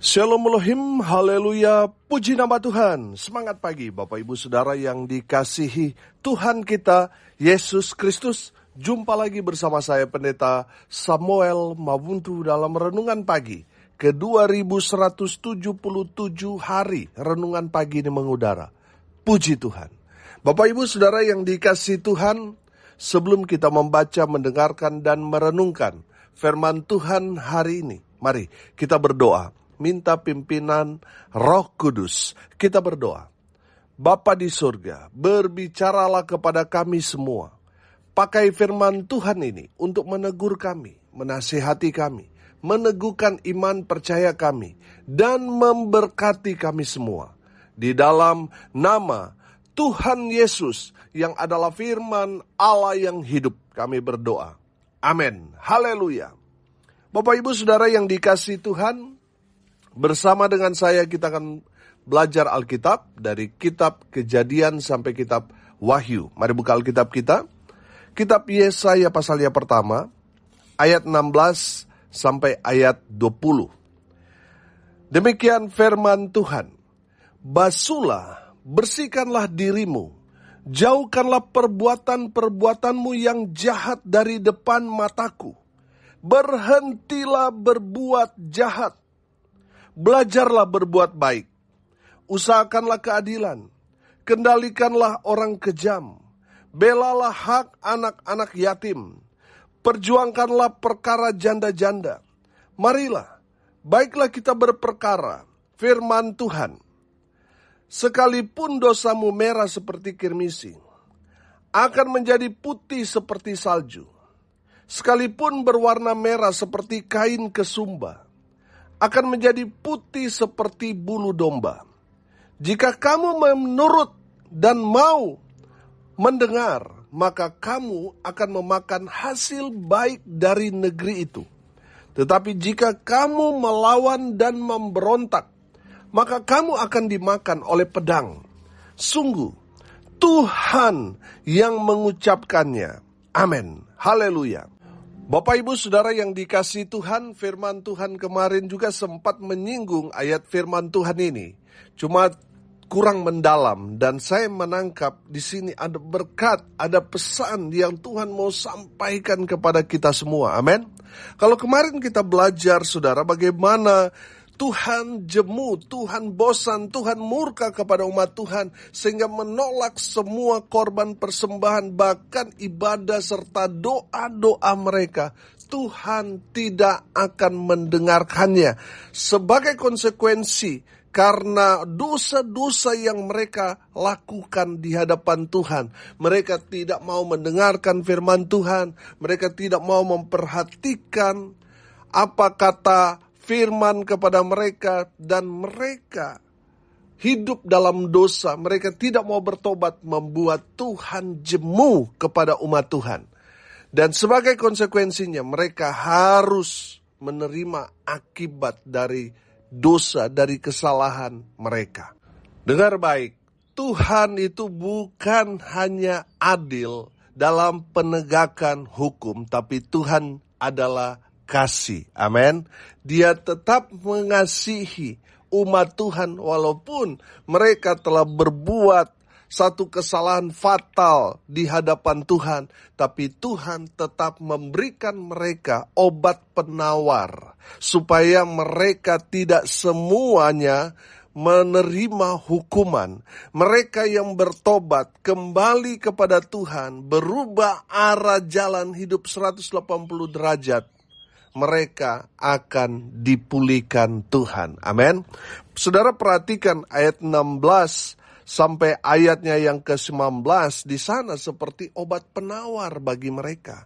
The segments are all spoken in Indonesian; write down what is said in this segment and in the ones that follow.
Shalom Elohim, haleluya, puji nama Tuhan. Semangat pagi Bapak Ibu Saudara yang dikasihi Tuhan kita, Yesus Kristus. Jumpa lagi bersama saya Pendeta Samuel Mabuntu dalam Renungan Pagi. Ke-2177 hari Renungan Pagi ini mengudara. Puji Tuhan. Bapak Ibu Saudara yang dikasihi Tuhan, sebelum kita membaca, mendengarkan, dan merenungkan firman Tuhan hari ini, mari kita berdoa. Minta pimpinan Roh Kudus. Kita berdoa. Bapa di surga, berbicaralah kepada kami semua. Pakai firman Tuhan ini untuk menegur kami, menasihati kami, meneguhkan iman percaya kami, dan memberkati kami semua. Di dalam nama Tuhan Yesus yang adalah firman Allah yang hidup, kami berdoa. Amin. Haleluya. Bapak Ibu Saudara yang dikasihi Tuhan, bersama dengan saya kita akan belajar Alkitab dari kitab Kejadian sampai kitab Wahyu. Mari buka Alkitab kita. Kitab Yesaya pasal yang pertama, ayat 16 sampai ayat 20. Demikian firman Tuhan. Basuhlah, bersihkanlah dirimu. Jauhkanlah perbuatan-perbuatanmu yang jahat dari depan mataku. Berhentilah berbuat jahat. Belajarlah berbuat baik, usahakanlah keadilan, kendalikanlah orang kejam, belalah hak anak-anak yatim, perjuangkanlah perkara janda-janda. Marilah, baiklah kita berperkara, firman Tuhan. Sekalipun dosamu merah seperti kirmisi, akan menjadi putih seperti salju. Sekalipun berwarna merah seperti kain kesumba, akan menjadi putih seperti bulu domba. Jika kamu menurut dan mau mendengar, maka kamu akan memakan hasil baik dari negeri itu. Tetapi jika kamu melawan dan memberontak, maka kamu akan dimakan oleh pedang. Sungguh, Tuhan yang mengucapkannya. Amin. Haleluya. Bapak Ibu Saudara yang dikasihi Tuhan, firman Tuhan kemarin juga sempat menyinggung ayat firman Tuhan ini. Cuma kurang mendalam dan saya menangkap di sini ada berkat, ada pesan yang Tuhan mau sampaikan kepada kita semua. Amin. Kalau kemarin kita belajar Saudara bagaimana Tuhan jemu, Tuhan bosan, Tuhan murka kepada umat Tuhan sehingga menolak semua korban persembahan, bahkan ibadah serta doa-doa mereka. Tuhan tidak akan mendengarkannya. Sebagai konsekuensi karena dosa-dosa yang mereka lakukan di hadapan Tuhan, mereka tidak mau mendengarkan firman Tuhan, mereka tidak mau memperhatikan apa kata firman kepada mereka, dan mereka hidup dalam dosa. Mereka tidak mau bertobat, membuat Tuhan jemu kepada umat Tuhan. Dan sebagai konsekuensinya mereka harus menerima akibat dari dosa, dari kesalahan mereka. Dengar baik, Tuhan itu bukan hanya adil dalam penegakan hukum, tapi Tuhan adalah kasih. Amin. Dia tetap mengasihi umat Tuhan walaupun mereka telah berbuat satu kesalahan fatal di hadapan Tuhan, tapi Tuhan tetap memberikan mereka obat penawar supaya mereka tidak semuanya menerima hukuman. Mereka yang bertobat kembali kepada Tuhan, berubah arah jalan hidup 180 derajat, mereka akan dipulihkan Tuhan. Amin. Saudara perhatikan ayat 16 sampai ayatnya yang ke-19. Di sana seperti obat penawar bagi mereka.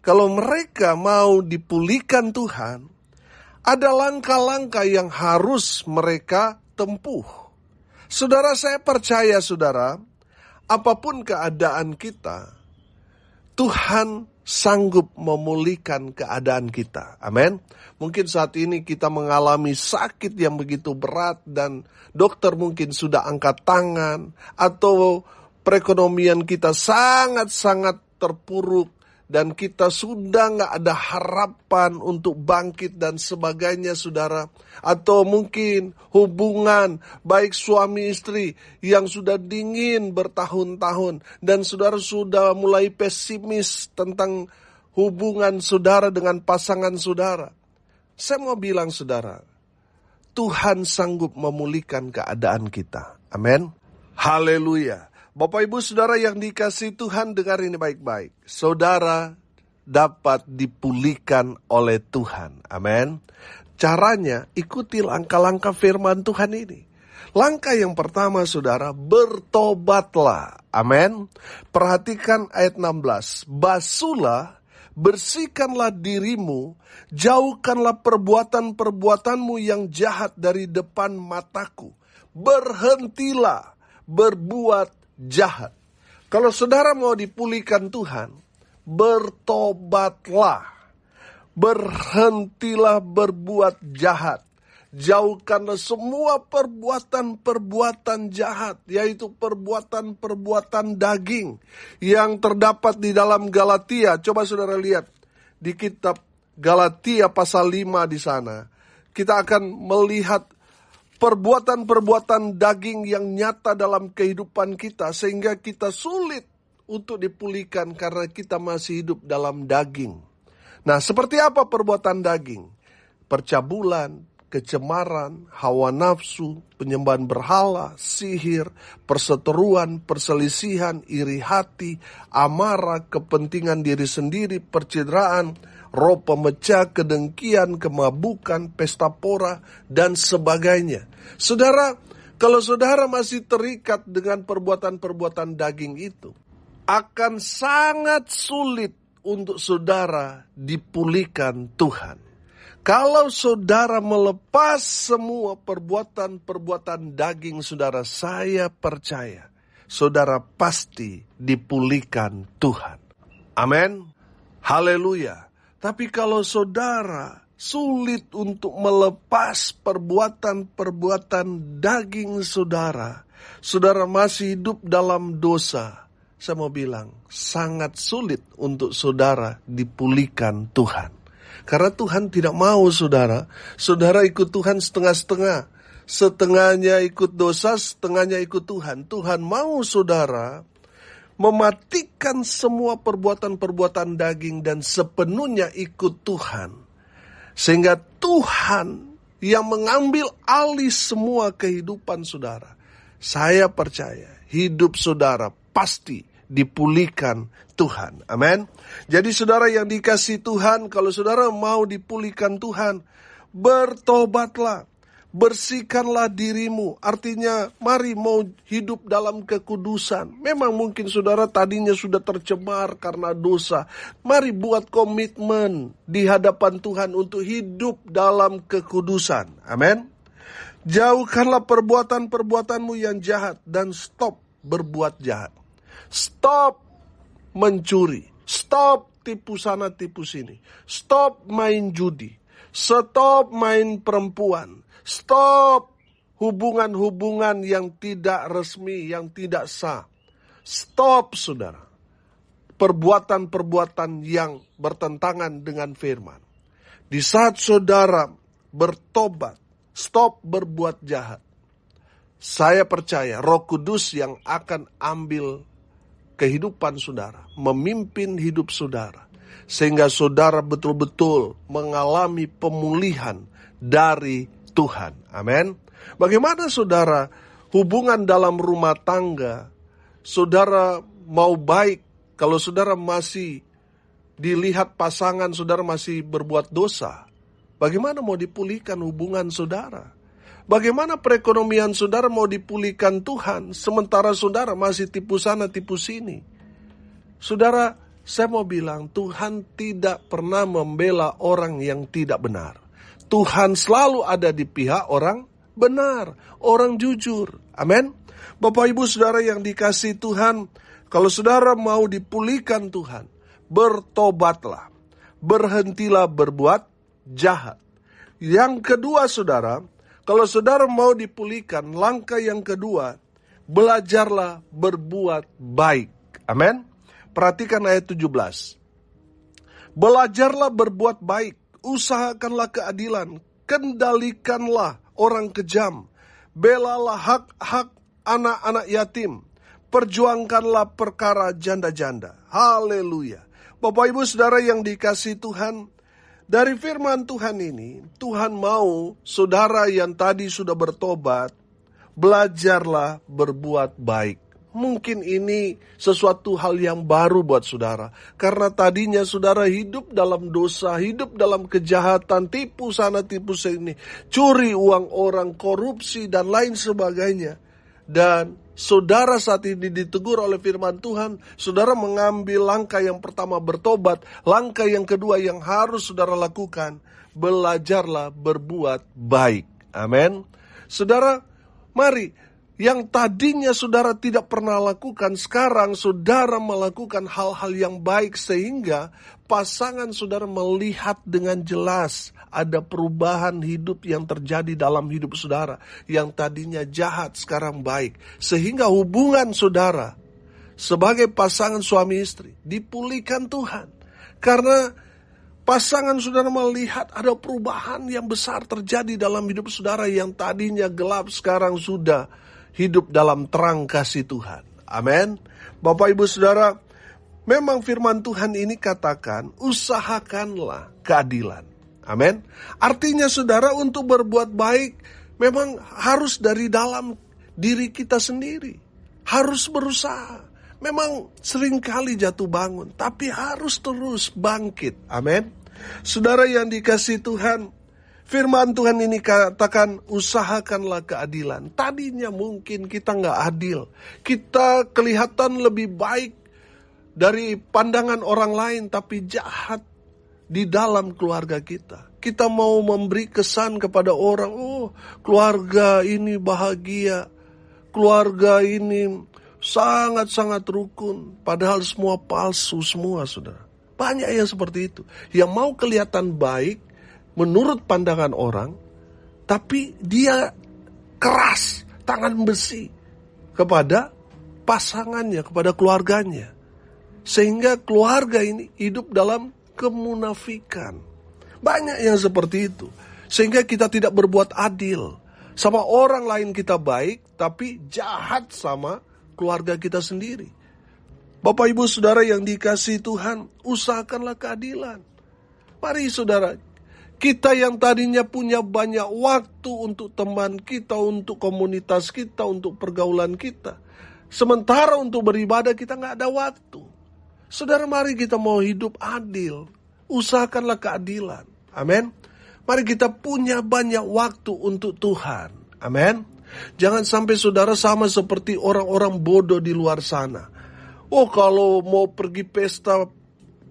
Kalau mereka mau dipulihkan Tuhan, ada langkah-langkah yang harus mereka tempuh. Saudara, saya percaya saudara, apapun keadaan kita, Tuhan sanggup memulihkan keadaan kita. Amin. Mungkin saat ini kita mengalami sakit yang begitu berat dan dokter mungkin sudah angkat tangan, atau perekonomian kita sangat-sangat terpuruk dan kita sudah nggak ada harapan untuk bangkit dan sebagainya, saudara. Atau mungkin hubungan baik suami istri yang sudah dingin bertahun-tahun dan saudara sudah mulai pesimis tentang hubungan saudara dengan pasangan saudara. Saya mau bilang saudara, Tuhan sanggup memulihkan keadaan kita. Amin. Haleluya. Bapak ibu saudara yang dikasihi Tuhan, dengar ini baik-baik. Saudara dapat dipulihkan oleh Tuhan. Amin. Caranya ikuti langkah-langkah firman Tuhan ini. Langkah yang pertama saudara, bertobatlah. Amin. Perhatikan ayat 16. Basuhlah, bersihkanlah dirimu, jauhkanlah perbuatan-perbuatanmu yang jahat dari depan mataku. Berhentilah berbuat jahat. Kalau saudara mau dipulihkan Tuhan, bertobatlah. Berhentilah berbuat jahat. Jauhkanlah semua perbuatan-perbuatan jahat, yaitu perbuatan-perbuatan daging yang terdapat di dalam Galatia. Coba saudara lihat di kitab Galatia pasal 5 di sana. Kita akan melihat perbuatan-perbuatan daging yang nyata dalam kehidupan kita, sehingga kita sulit untuk dipulihkan karena kita masih hidup dalam daging. Nah, seperti apa perbuatan daging? Percabulan, kecemaran, hawa nafsu, penyembahan berhala, sihir, perseteruan, perselisihan, iri hati, amarah, kepentingan diri sendiri, percideraan, roh pemecah, kedengkian, kemabukan, pesta pora, dan sebagainya. Saudara, kalau saudara masih terikat dengan perbuatan-perbuatan daging itu, akan sangat sulit untuk saudara dipulihkan Tuhan. Kalau saudara melepas semua perbuatan-perbuatan daging saudara, saya percaya saudara pasti dipulihkan Tuhan. Amin. Haleluya. Tapi kalau saudara sulit untuk melepas perbuatan-perbuatan daging saudara, saudara masih hidup dalam dosa, saya mau bilang sangat sulit untuk saudara dipulihkan Tuhan. Karena Tuhan tidak mau saudara ikut Tuhan setengah-setengah. Setengahnya ikut dosa, setengahnya ikut Tuhan. Tuhan mau saudara mematikan semua perbuatan-perbuatan daging dan sepenuhnya ikut Tuhan. Sehingga Tuhan yang mengambil alih semua kehidupan saudara. Saya percaya hidup saudara pasti dipulihkan Tuhan. Amin. Jadi saudara yang dikasihi Tuhan, kalau saudara mau dipulihkan Tuhan, bertobatlah. Bersihkanlah dirimu, artinya mari mau hidup dalam kekudusan. Memang mungkin saudara tadinya sudah tercemar karena dosa. Mari buat komitmen di hadapan Tuhan untuk hidup dalam kekudusan. Amin. Jauhkanlah perbuatan-perbuatanmu yang jahat dan stop berbuat jahat. Stop mencuri. Stop tipu sana tipu sini. Stop main judi. Stop main perempuan. Stop hubungan-hubungan yang tidak resmi, yang tidak sah. Stop, saudara. Perbuatan-perbuatan yang bertentangan dengan firman. Di saat saudara bertobat, stop berbuat jahat. Saya percaya Roh Kudus yang akan ambil kehidupan saudara, memimpin hidup saudara. Sehingga saudara betul-betul mengalami pemulihan dari Tuhan. Amin. Bagaimana saudara hubungan dalam rumah tangga? Saudara mau baik kalau saudara masih dilihat pasangan saudara masih berbuat dosa. Bagaimana mau dipulihkan hubungan saudara? Bagaimana perekonomian saudara mau dipulihkan Tuhan sementara saudara masih tipu sana tipu sini? Saudara, saya mau bilang Tuhan tidak pernah membela orang yang tidak benar. Tuhan selalu ada di pihak orang benar, orang jujur. Amin. Bapak ibu saudara yang dikasihi Tuhan, kalau saudara mau dipulihkan Tuhan, bertobatlah. Berhentilah berbuat jahat. Yang kedua saudara, kalau saudara mau dipulihkan, langkah yang kedua, belajarlah berbuat baik. Amin. Perhatikan ayat 17. Belajarlah berbuat baik, usahakanlah keadilan, kendalikanlah orang kejam, belalah hak-hak anak-anak yatim, perjuangkanlah perkara janda-janda. Haleluya. Bapak Ibu Saudara yang dikasihi Tuhan, dari firman Tuhan ini, Tuhan mau saudara yang tadi sudah bertobat, belajarlah berbuat baik. Mungkin ini sesuatu hal yang baru buat saudara. Karena tadinya saudara hidup dalam dosa, hidup dalam kejahatan, tipu sana tipu sini, curi uang orang, korupsi dan lain sebagainya. Dan saudara saat ini ditegur oleh firman Tuhan, saudara mengambil langkah yang pertama bertobat, langkah yang kedua yang harus saudara lakukan, belajarlah berbuat baik. Amin. Saudara, mari, yang tadinya saudara tidak pernah lakukan, sekarang saudara melakukan hal-hal yang baik sehingga pasangan saudara melihat dengan jelas ada perubahan hidup yang terjadi dalam hidup saudara. Yang tadinya jahat sekarang baik. Sehingga hubungan saudara sebagai pasangan suami istri dipulihkan Tuhan. Karena pasangan saudara melihat ada perubahan yang besar terjadi dalam hidup saudara yang tadinya gelap sekarang sudah hidup dalam terang kasih Tuhan. Amin. Bapak Ibu Saudara, memang firman Tuhan ini katakan, usahakanlah keadilan. Amin. Artinya saudara untuk berbuat baik memang harus dari dalam diri kita sendiri. Harus berusaha. Memang seringkali jatuh bangun, tapi harus terus bangkit. Amin. Saudara yang dikasihi Tuhan, firman Tuhan ini katakan usahakanlah keadilan. Tadinya mungkin kita nggak adil. Kita kelihatan lebih baik dari pandangan orang lain, tapi jahat di dalam keluarga kita. Kita mau memberi kesan kepada orang, oh keluarga ini bahagia, keluarga ini sangat-sangat rukun. Padahal semua palsu semua, saudara. Banyak yang seperti itu. Yang mau kelihatan baik menurut pandangan orang, tapi dia keras, tangan besi kepada pasangannya, kepada keluarganya. Sehingga keluarga ini hidup dalam kemunafikan. Banyak yang seperti itu. Sehingga kita tidak berbuat adil. Sama orang lain kita baik, tapi jahat sama keluarga kita sendiri. Bapak Ibu Saudara yang dikasihi Tuhan, usahakanlah keadilan. Mari saudara, kita yang tadinya punya banyak waktu untuk teman kita, untuk komunitas kita, untuk pergaulan kita. Sementara untuk beribadah kita nggak ada waktu. Saudara, mari kita mau hidup adil. Usahakanlah keadilan. Amin. Mari kita punya banyak waktu untuk Tuhan. Amin. Jangan sampai saudara sama seperti orang-orang bodoh di luar sana. Oh, kalau mau pergi pesta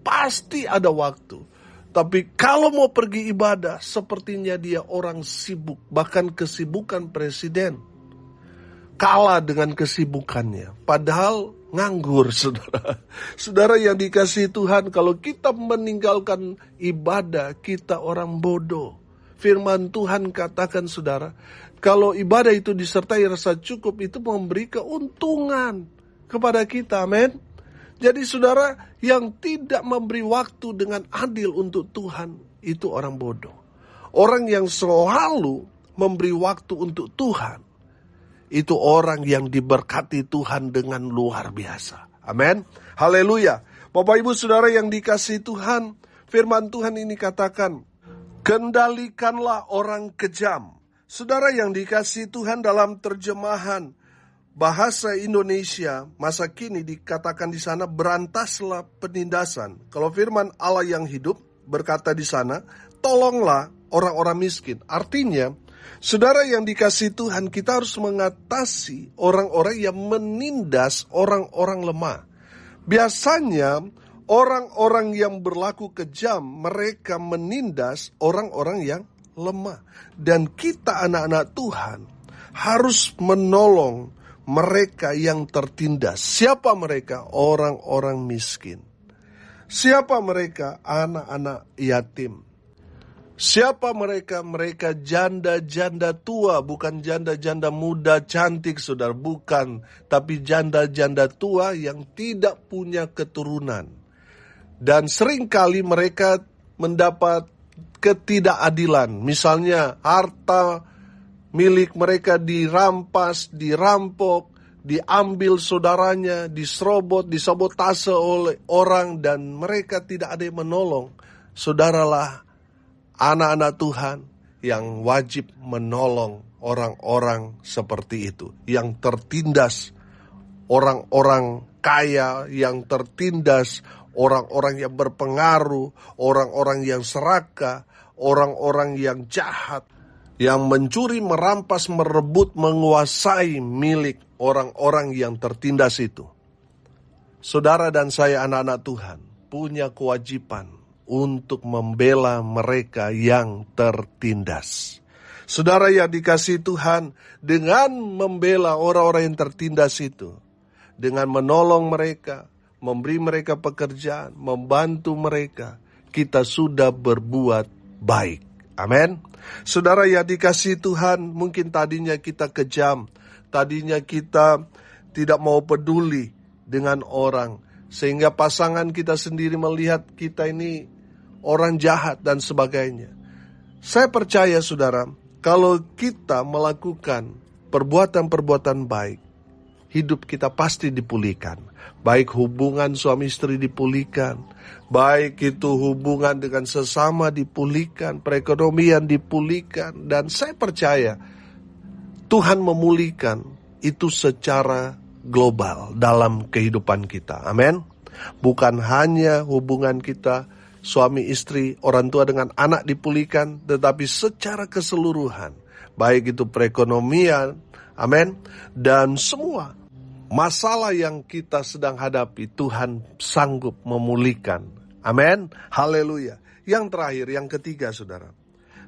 pasti ada waktu. Tapi kalau mau pergi ibadah, sepertinya dia orang sibuk. Bahkan kesibukan presiden kalah dengan kesibukannya. Padahal nganggur, saudara. Saudara yang dikasihi Tuhan, kalau kita meninggalkan ibadah, kita orang bodoh. Firman Tuhan katakan, saudara, kalau ibadah itu disertai rasa cukup, itu memberi keuntungan kepada kita, amin. Jadi saudara, yang tidak memberi waktu dengan adil untuk Tuhan, itu orang bodoh. Orang yang selalu memberi waktu untuk Tuhan, itu orang yang diberkati Tuhan dengan luar biasa. Amin. Haleluya. Bapak Ibu Saudara yang dikasihi Tuhan, firman Tuhan ini katakan, kendalikanlah orang kejam. Saudara yang dikasihi Tuhan, dalam terjemahan bahasa Indonesia masa kini dikatakan di sana, berantaslah penindasan. Kalau firman Allah yang hidup berkata di sana, tolonglah orang-orang miskin. Artinya, saudara yang dikasihi Tuhan, kita harus mengatasi orang-orang yang menindas orang-orang lemah. Biasanya orang-orang yang berlaku kejam, mereka menindas orang-orang yang lemah. Dan kita anak-anak Tuhan harus menolong mereka yang tertindas. Siapa mereka? Orang-orang miskin. Siapa mereka? Anak-anak yatim. Siapa mereka? Mereka janda-janda tua, bukan janda-janda muda cantik, saudara, bukan. Tapi janda-janda tua yang tidak punya keturunan. Dan seringkali mereka mendapat ketidakadilan. Misalnya harta milik mereka dirampas, dirampok, diambil saudaranya, diserobot, disabotase oleh orang, dan mereka tidak ada yang menolong. Saudaralah anak-anak Tuhan yang wajib menolong orang-orang seperti itu, yang tertindas, orang-orang kaya yang tertindas, orang-orang yang berpengaruh, orang-orang yang serakah, orang-orang yang jahat, yang mencuri, merampas, merebut, menguasai milik orang-orang yang tertindas itu. Saudara dan saya anak-anak Tuhan punya kewajiban untuk membela mereka yang tertindas. Saudara yang dikasihi Tuhan, dengan membela orang-orang yang tertindas itu, dengan menolong mereka, memberi mereka pekerjaan, membantu mereka, kita sudah berbuat baik. Amin. Saudara yang dikasihi Tuhan, mungkin tadinya kita kejam, tadinya kita tidak mau peduli dengan orang, sehingga pasangan kita sendiri melihat kita ini orang jahat dan sebagainya. Saya percaya saudara, kalau kita melakukan perbuatan-perbuatan baik, hidup kita pasti dipulihkan. Baik hubungan suami istri dipulihkan, baik itu hubungan dengan sesama dipulihkan, perekonomian dipulihkan. Dan saya percaya Tuhan memulihkan itu secara global dalam kehidupan kita. Amin. Bukan hanya hubungan kita suami istri, orang tua dengan anak dipulihkan, tetapi secara keseluruhan, baik itu perekonomian, amin, dan semua masalah yang kita sedang hadapi, Tuhan sanggup memulihkan. Amin. Haleluya. Yang terakhir, yang ketiga saudara.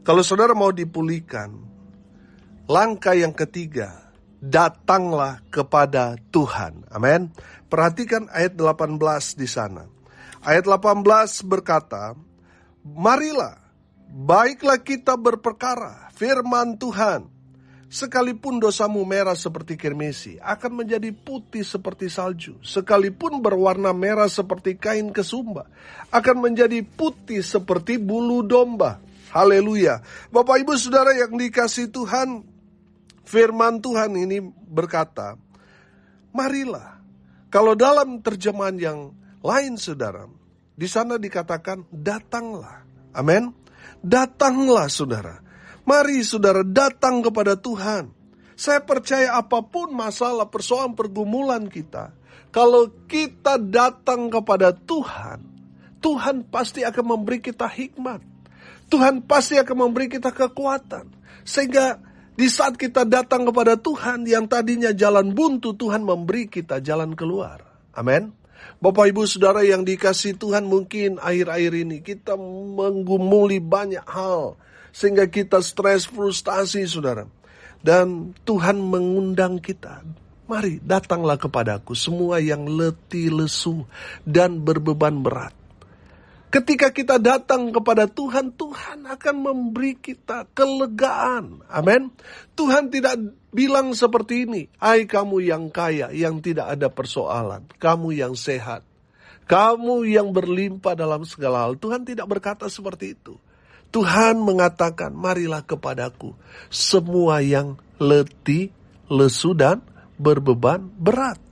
Kalau saudara mau dipulihkan, langkah yang ketiga, datanglah kepada Tuhan. Amin. Perhatikan ayat 18 di sana. Ayat 18 berkata, marilah, baiklah kita berperkara, firman Tuhan. Sekalipun dosamu merah seperti kirmisi, akan menjadi putih seperti salju. Sekalipun berwarna merah seperti kain kesumba, akan menjadi putih seperti bulu domba. Haleluya. Bapak ibu saudara yang dikasihi Tuhan, firman Tuhan ini berkata, marilah. Kalau dalam terjemahan yang lain saudara, di sana dikatakan datanglah. Amin. Datanglah saudara. Mari saudara datang kepada Tuhan. Saya percaya apapun masalah, persoalan, pergumulan kita, kalau kita datang kepada Tuhan, Tuhan pasti akan memberi kita hikmat. Tuhan pasti akan memberi kita kekuatan. Sehingga di saat kita datang kepada Tuhan, yang tadinya jalan buntu, Tuhan memberi kita jalan keluar. Amin. Bapak ibu saudara yang dikasihi Tuhan, mungkin akhir-akhir ini kita menggumuli banyak hal, sehingga kita stres, frustasi saudara. Dan Tuhan mengundang kita, mari datanglah kepadaku semua yang letih, lesu, dan berbeban berat. Ketika kita datang kepada Tuhan, Tuhan akan memberi kita kelegaan. Amin. Tuhan tidak bilang seperti ini, hai kamu yang kaya, yang tidak ada persoalan, kamu yang sehat, kamu yang berlimpah dalam segala hal. Tuhan tidak berkata seperti itu. Tuhan mengatakan, marilah kepadaku semua yang letih, lesu, dan berbeban berat.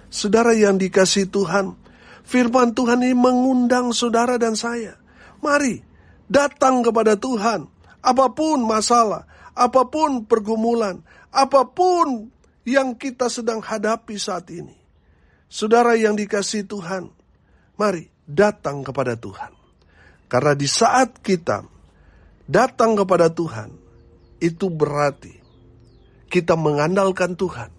Saudara yang dikasihi Tuhan, firman Tuhan ini mengundang saudara dan saya. Mari datang kepada Tuhan. Apapun masalah, apapun pergumulan, apapun yang kita sedang hadapi saat ini. Saudara yang dikasihi Tuhan, mari datang kepada Tuhan. Karena di saat kita datang kepada Tuhan, itu berarti kita mengandalkan Tuhan.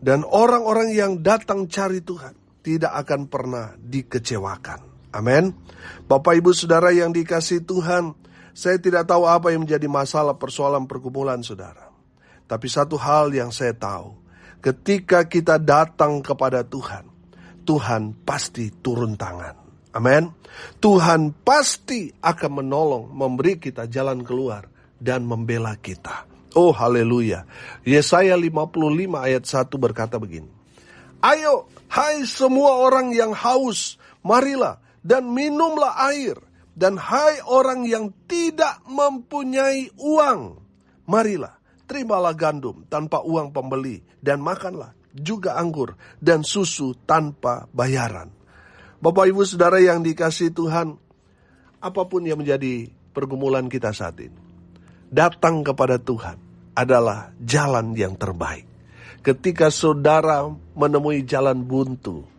Dan orang-orang yang datang cari Tuhan tidak akan pernah dikecewakan. Amin. Bapak ibu saudara yang dikasihi Tuhan, saya tidak tahu apa yang menjadi masalah, persoalan, pergumulan saudara. Tapi satu hal yang saya tahu, ketika kita datang kepada Tuhan, Tuhan pasti turun tangan. Amin. Tuhan pasti akan menolong, memberi kita jalan keluar, dan membela kita. Oh haleluya. Yesaya 55 ayat 1 berkata begini. Ayo, hai semua orang yang haus, marilah dan minumlah air. Dan hai orang yang tidak mempunyai uang, marilah, terimalah gandum tanpa uang pembeli, dan makanlah juga anggur dan susu tanpa bayaran. Bapak Ibu Saudara yang dikasihi Tuhan, apapun yang menjadi pergumulan kita saat ini, datang kepada Tuhan adalah jalan yang terbaik. Ketika saudara menemui jalan buntu,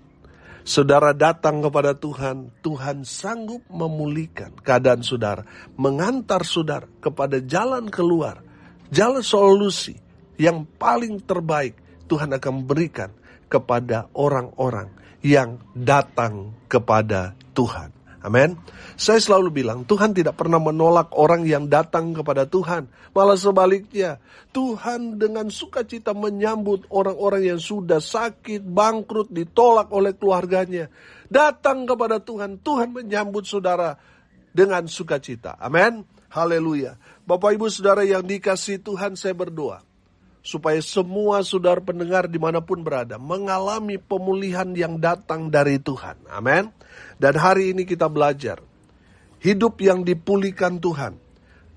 saudara datang kepada Tuhan, Tuhan sanggup memulihkan keadaan saudara, mengantar saudara kepada jalan keluar, jalan solusi yang paling terbaik Tuhan akan berikan kepada orang-orang yang datang kepada Tuhan. Amin. Saya selalu bilang, Tuhan tidak pernah menolak orang yang datang kepada Tuhan. Malah sebaliknya, Tuhan dengan sukacita menyambut orang-orang yang sudah sakit, bangkrut, ditolak oleh keluarganya. Datang kepada Tuhan, Tuhan menyambut saudara dengan sukacita. Amin. Haleluya. Bapak Ibu Saudara yang dikasihi Tuhan, saya berdoa supaya semua saudara pendengar dimanapun berada mengalami pemulihan yang datang dari Tuhan. Amin. Dan hari ini kita belajar hidup yang dipulihkan Tuhan.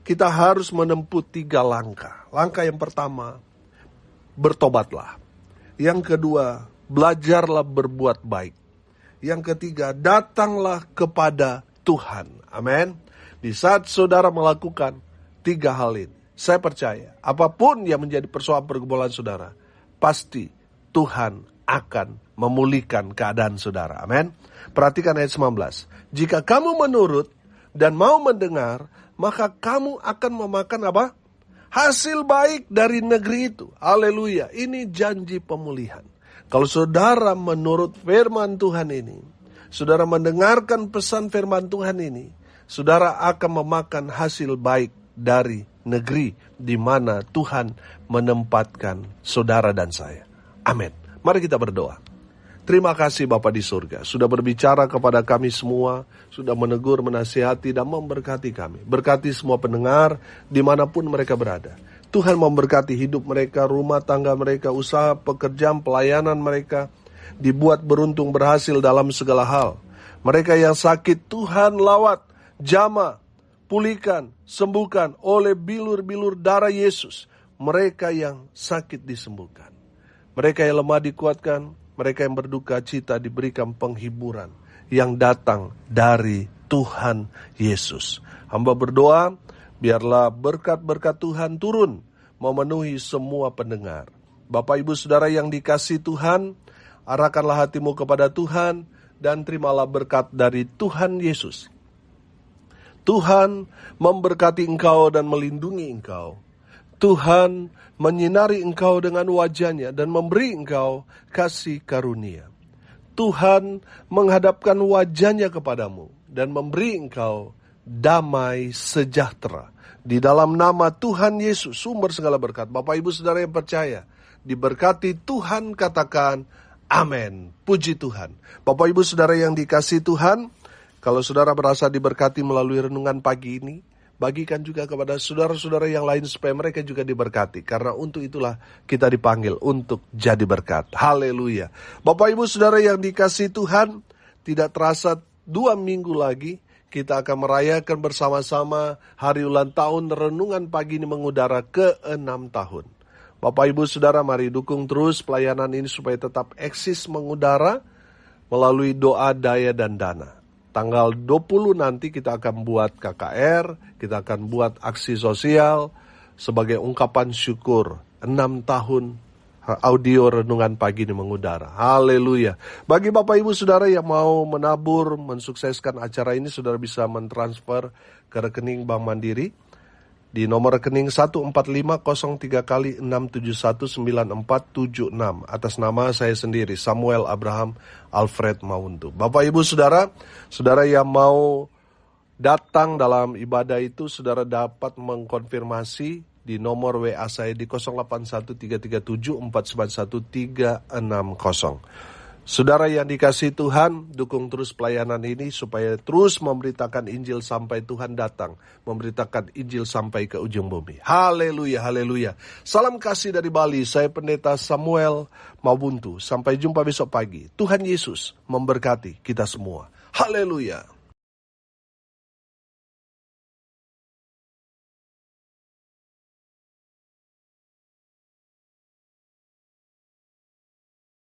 Kita harus menempuh 3 langkah. Langkah yang pertama, bertobatlah. Yang kedua, belajarlah berbuat baik. Yang ketiga, datanglah kepada Tuhan. Amin. Di saat saudara melakukan 3 hal ini, saya percaya apapun yang menjadi persoalan pergumulan saudara, pasti Tuhan akan memulihkan keadaan saudara. Amin. Perhatikan ayat 19. Jika kamu menurut dan mau mendengar, maka kamu akan memakan apa? Hasil baik dari negeri itu. Haleluya. Ini janji pemulihan. Kalau saudara menurut firman Tuhan ini, saudara mendengarkan pesan firman Tuhan ini, saudara akan memakan hasil baik dari negeri di mana Tuhan menempatkan saudara dan saya. Amin. Mari kita berdoa. Terima kasih Bapa di surga, sudah berbicara kepada kami semua, sudah menegur, menasihati, dan memberkati kami. Berkati semua pendengar dimanapun mereka berada. Tuhan memberkati hidup mereka, rumah tangga mereka, usaha, pekerjaan, pelayanan mereka, dibuat beruntung berhasil dalam segala hal. Mereka yang sakit, Tuhan lawat, jamah, pulihkan, sembuhkan oleh bilur-bilur darah Yesus. Mereka yang sakit disembuhkan. Mereka yang lemah dikuatkan. Mereka yang berduka cita diberikan penghiburan yang datang dari Tuhan Yesus. Hamba berdoa, biarlah berkat-berkat Tuhan turun memenuhi semua pendengar. Bapak Ibu Saudara yang dikasihi Tuhan, arahkanlah hatimu kepada Tuhan dan terimalah berkat dari Tuhan Yesus. Tuhan memberkati engkau dan melindungi engkau. Tuhan menyinari engkau dengan wajah-Nya dan memberi engkau kasih karunia. Tuhan menghadapkan wajah-Nya kepadamu dan memberi engkau damai sejahtera. Di dalam nama Tuhan Yesus, sumber segala berkat. Bapak Ibu Saudara yang percaya, diberkati Tuhan, katakan amin. Puji Tuhan. Bapak Ibu Saudara yang dikasihi Tuhan, kalau saudara berasa diberkati melalui renungan pagi ini, bagikan juga kepada saudara-saudara yang lain supaya mereka juga diberkati. Karena untuk itulah kita dipanggil untuk jadi berkat. Haleluya. Bapak Ibu Saudara yang dikasihi Tuhan, tidak terasa 2 minggu lagi kita akan merayakan bersama-sama hari ulang tahun renungan pagi ini mengudara ke-6 tahun. Bapak Ibu Saudara, mari dukung terus pelayanan ini supaya tetap eksis mengudara melalui doa, daya, dan dana. Tanggal 20 nanti kita akan buat KKR, kita akan buat aksi sosial sebagai ungkapan syukur 6 tahun audio renungan pagi ini mengudara. Haleluya. Bagi Bapak Ibu Saudara yang mau menabur, mensukseskan acara ini, saudara bisa mentransfer ke rekening Bank Mandiri di nomor rekening 14503kali6719476 atas nama saya sendiri, Samuel Abraham Alfred Mauntu. Bapak Ibu Saudara, saudara yang mau datang dalam ibadah itu, saudara dapat mengkonfirmasi di nomor WA saya di 081337491360. Saudara yang dikasihi Tuhan, dukung terus pelayanan ini supaya terus memberitakan Injil sampai Tuhan datang, memberitakan Injil sampai ke ujung bumi. Haleluya, haleluya. Salam kasih dari Bali, saya Pendeta Samuel Mauntu. Sampai jumpa besok pagi. Tuhan Yesus memberkati kita semua. Haleluya.